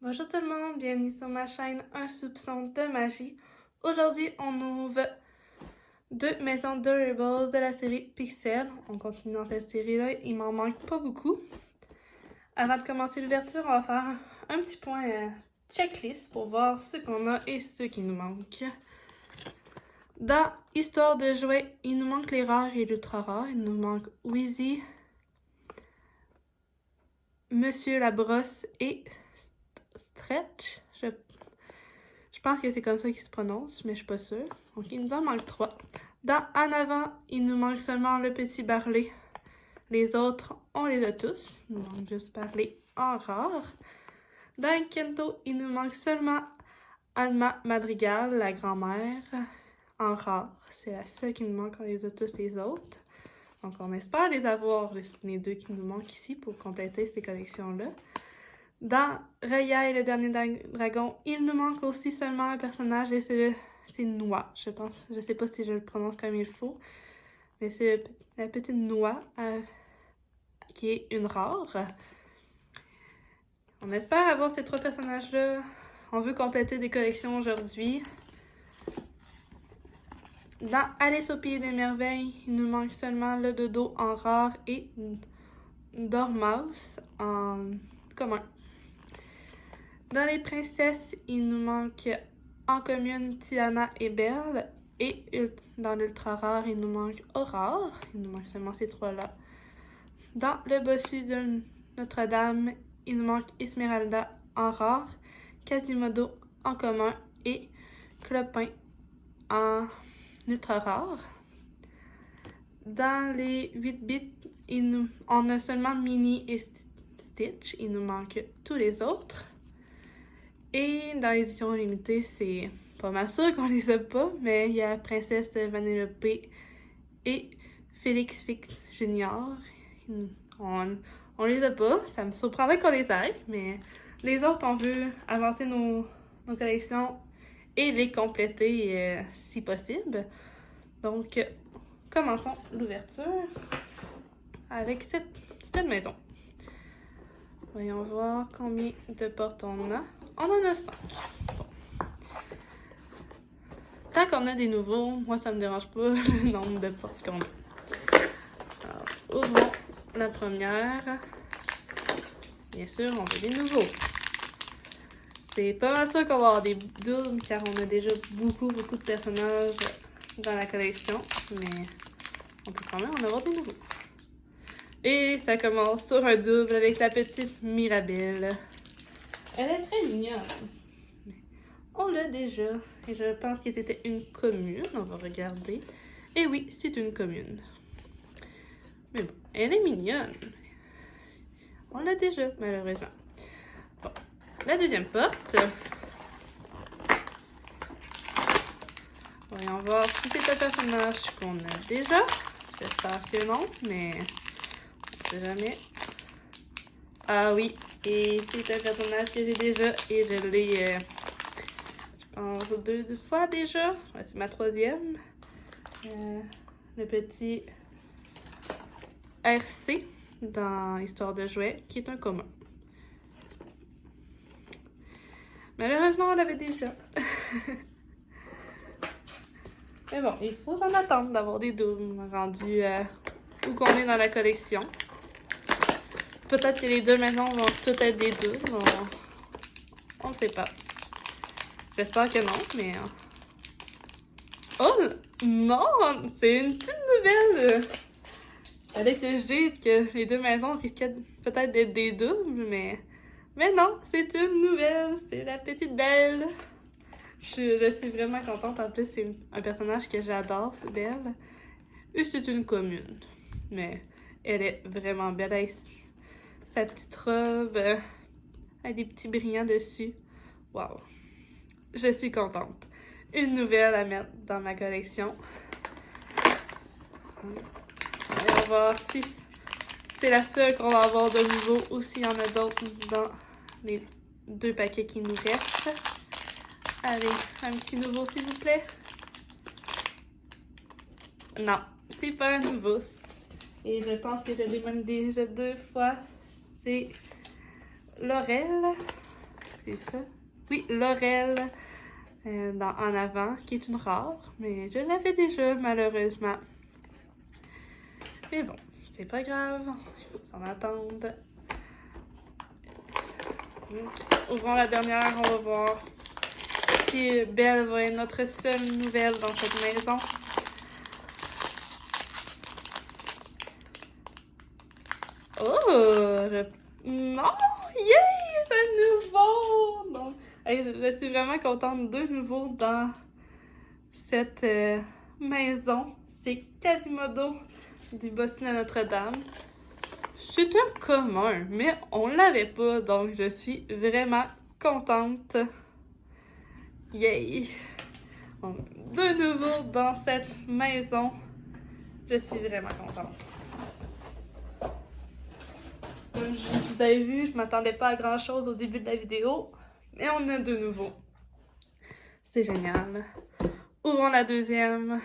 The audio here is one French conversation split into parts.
Bonjour tout le monde, bienvenue sur ma chaîne Un soupçon de magie. Aujourd'hui, on ouvre deux maisons Durables de la série Pixel. On continue dans cette série-là, il m'en manque pas beaucoup. Avant de commencer l'ouverture, on va faire un petit point checklist pour voir ce qu'on a et ce qui nous manque. Dans Histoire de jouets, il nous manque les rares et l'ultra rares. Il nous manque Wheezy, Monsieur la brosse et Stretch. Je pense que c'est comme ça qu'il se prononce, mais je suis pas sûre. Donc, il nous en manque 3. Dans En avant, il nous manque seulement le petit Barley. Les autres, on les a tous. Il nous manque juste Barley en rare. Dans Kento, il nous manque seulement Alma Madrigal, la grand-mère, en rare. C'est la seule qui nous manque, on les a tous les autres. Donc, on espère les avoir, les deux qui nous manquent ici, pour compléter ces collections-là. Dans Raya et le dernier dragon, il nous manque aussi seulement un personnage et c'est Noix, je pense. Je sais pas si je le prononce comme il faut, mais c'est la petite Noix qui est une rare. On espère avoir ces trois personnages-là. On veut compléter des collections aujourd'hui. Dans Alice au pays des merveilles, il nous manque seulement le dodo en rare et Dormouse en commun. Dans les princesses, il nous manque en commune Tiana et Belle. Et dans l'ultra rare, il nous manque Aurore. Il nous manque seulement ces trois-là. Dans le bossu de Notre-Dame, il nous manque Esmeralda en rare, Quasimodo en commun et Clopin en ultra rare. Dans les 8 bits, on a seulement Minnie et Stitch. Il nous manque tous les autres. Et dans l'édition limitée, c'est pas mal sûr qu'on les a pas, mais il y a Princesse Vanellope et Félix Fix Junior. On les a pas, ça me surprendrait qu'on les ait, mais les autres, on veut avancer nos collections et les compléter si possible. Donc, commençons l'ouverture avec cette maison. Voyons voir combien de portes on a. On en a 5. Bon. Tant qu'on a des nouveaux, moi ça me dérange pas le nombre de portes qu'on a. Alors, ouvrons la première. Bien sûr, on veut des nouveaux. C'est pas mal sûr qu'on va avoir des doubles car on a déjà beaucoup de personnages dans la collection. Mais on peut quand même en avoir des nouveaux. Et ça commence sur un double avec la petite Mirabelle. Elle est très mignonne. On l'a déjà. Et je pense que c'était une commune. On va regarder. Et oui, c'est une commune. Mais bon, elle est mignonne. On l'a déjà, malheureusement. Bon, la deuxième porte. Voyons voir si c'est un personnage qu'on a déjà. J'espère que non, mais on sait jamais. Ah oui, et c'est un personnage que j'ai déjà et je l'ai, je pense, deux fois déjà. Ouais, c'est ma troisième. Le petit RC dans Histoire de jouets, qui est un commun. Malheureusement, on l'avait déjà. Mais bon, il faut s'en attendre d'avoir des doubles rendus où qu'on est dans la collection. Peut-être que les deux maisons vont toutes être des doubles. On ne sait pas. J'espère que non, mais... Oh! Non! C'est une petite nouvelle! Fallait que je dise que les deux maisons risquaient peut-être d'être des doubles, mais non, c'est une nouvelle! C'est la petite Belle! Je suis vraiment contente. En plus, c'est un personnage que j'adore, c'est Belle. Et c'est une commune. Mais elle est vraiment belle. Elle sa petite robe avec des petits brillants dessus. Wow! Je suis contente. Une nouvelle à mettre dans ma collection. On va voir si c'est la seule qu'on va avoir de nouveau ou s'il y en a d'autres dans les deux paquets qui nous restent. Allez, un petit nouveau s'il vous plaît. Non, c'est pas un nouveau. Et je pense que je l'ai même déjà deux fois. C'est Laurel. c'est ça. Oui, Laurel En avant, qui est une rare, mais je l'avais déjà, malheureusement. Mais bon, c'est pas grave, il faut s'en attendre. Donc, ouvrons la dernière, on va voir si Belle va être notre seule nouvelle dans cette maison. Oh! Non! Yay! C'est un nouveau! Donc, hey, je suis vraiment contente de nouveau dans cette maison. C'est Quasimodo du Boston à Notre-Dame. C'est un commun, mais on l'avait pas, donc je suis vraiment contente. Yay! Donc, de nouveau dans cette maison. Je suis vraiment contente. Comme vous avez vu, je m'attendais pas à grand chose au début de la vidéo, mais on a de nouveau. C'est génial. Ouvrons la deuxième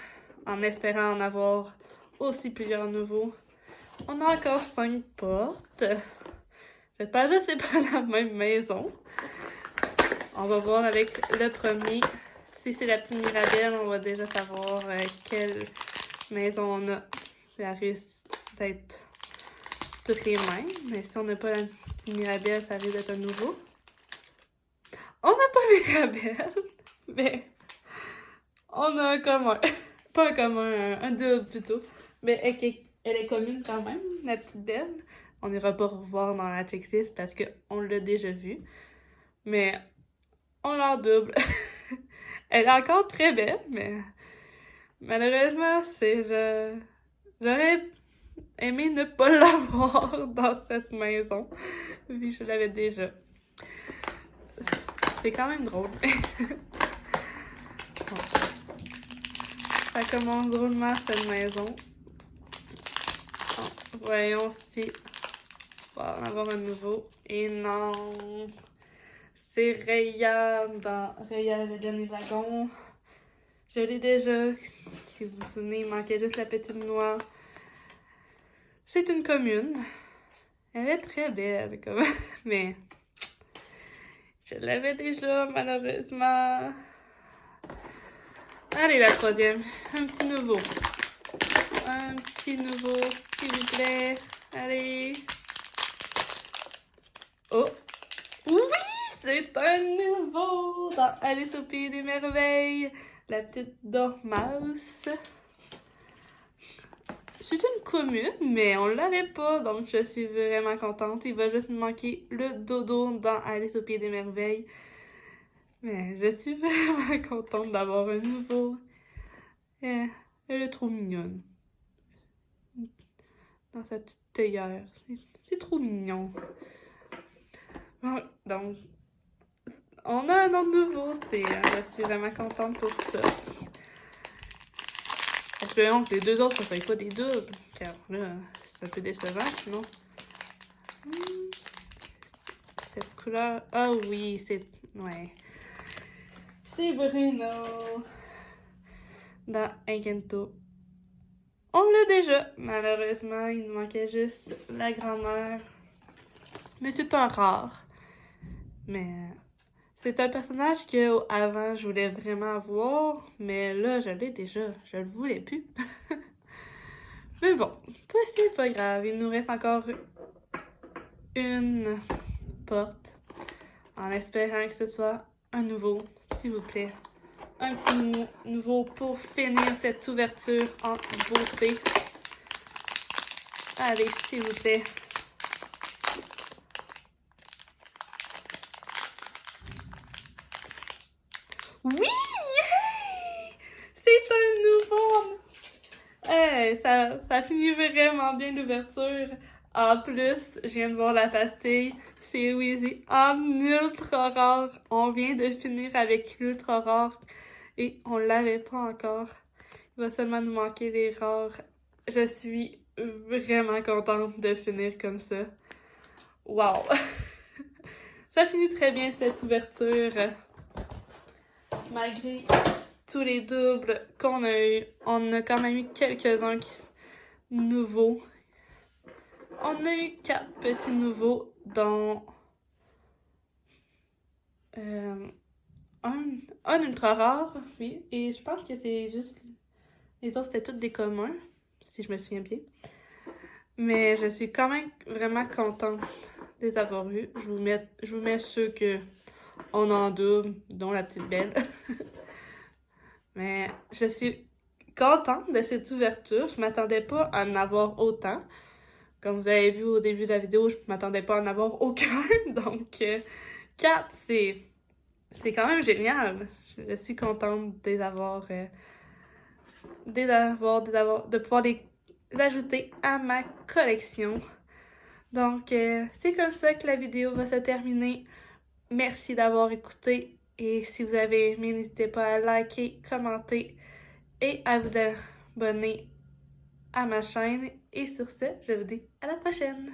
en espérant en avoir aussi plusieurs nouveaux. On a encore 5 portes. J'espère que c'est pas la même maison. On va voir avec le premier. Si c'est la petite Mirabelle, on va déjà savoir quelle maison on a. Ça risque d'être toutes les mêmes. Mais si on n'a pas la petite Mirabelle, ça risque d'être un nouveau. On n'a pas Mirabelle, mais on a un commun. Pas un commun, un double plutôt. Mais elle est commune quand même, la petite Belle. On n'ira pas revoir dans la checklist parce qu'on l'a déjà vu. Mais on l'a en double. Elle est encore très belle, mais malheureusement, j'aurais aimé ne pas l'avoir dans cette maison, vu que je l'avais déjà. C'est quand même drôle. Bon. Ça commence drôlement cette maison. Bon, voyons si on va en avoir un nouveau. Et non! C'est Raya dans Raya le dernier dragon. Je l'ai déjà. Si vous vous souvenez, il manquait juste la petite noix. C'est une commune. Elle est très belle, comme... mais je l'avais déjà, malheureusement. Allez, la troisième. Un petit nouveau. Un petit nouveau, s'il vous plaît. Allez. Oh! Oui! C'est un nouveau dans Alice au Pays des Merveilles. La petite dormouse. C'est une commune, mais on l'avait pas, donc je suis vraiment contente. Il va juste me manquer le dodo dans Alice au Pays des Merveilles. Mais je suis vraiment contente d'avoir un nouveau. Elle est trop mignonne. Dans sa petite théière. C'est trop mignon. Bon, donc, on a un autre nouveau. Je suis vraiment contente pour ça. Espérons que les deux autres ne soient pas des doubles. Car là, c'est un peu décevant, sinon. Cette couleur. Ah oui, c'est. Ouais. C'est Bruno. Dans Encanto. On l'a déjà. Malheureusement, il nous manquait juste la grand-mère. Mais c'est un rare. Mais c'est un personnage que avant je voulais vraiment avoir, mais là je l'ai déjà. Je le voulais plus. Mais bon, c'est pas grave. Il nous reste encore une porte. En espérant que ce soit un nouveau, s'il vous plaît. Un petit nouveau pour finir cette ouverture en beauté. Allez, s'il vous plaît. Oui! Yay! C'est un nouveau! Hey, ça finit vraiment bien l'ouverture. En plus, je viens de voir la pastille. C'est Weezy en ultra rare. On vient de finir avec l'ultra rare et on l'avait pas encore. Il va seulement nous manquer les rares. Je suis vraiment contente de finir comme ça. Wow! Ça finit très bien cette ouverture. Malgré tous les doubles qu'on a eu, on a quand même eu quelques-uns nouveaux. On a eu 4 petits nouveaux, dont un ultra rare, oui. Et je pense que c'est juste... Les autres, c'était tous des communs, si je me souviens bien. Mais je suis quand même vraiment contente de les avoir eus. Je vous mets ceux que on en double, dont la petite belle. Mais je suis contente de cette ouverture. Je m'attendais pas à en avoir autant. Comme vous avez vu au début de la vidéo, je m'attendais pas à en avoir aucun. Donc, 4, c'est quand même génial. Je suis contente de les avoir, de pouvoir les ajouter à ma collection. Donc, c'est comme ça que la vidéo va se terminer. Merci d'avoir écouté. Et si vous avez aimé, n'hésitez pas à liker, commenter et à vous abonner à ma chaîne. Et sur ce, je vous dis à la prochaine!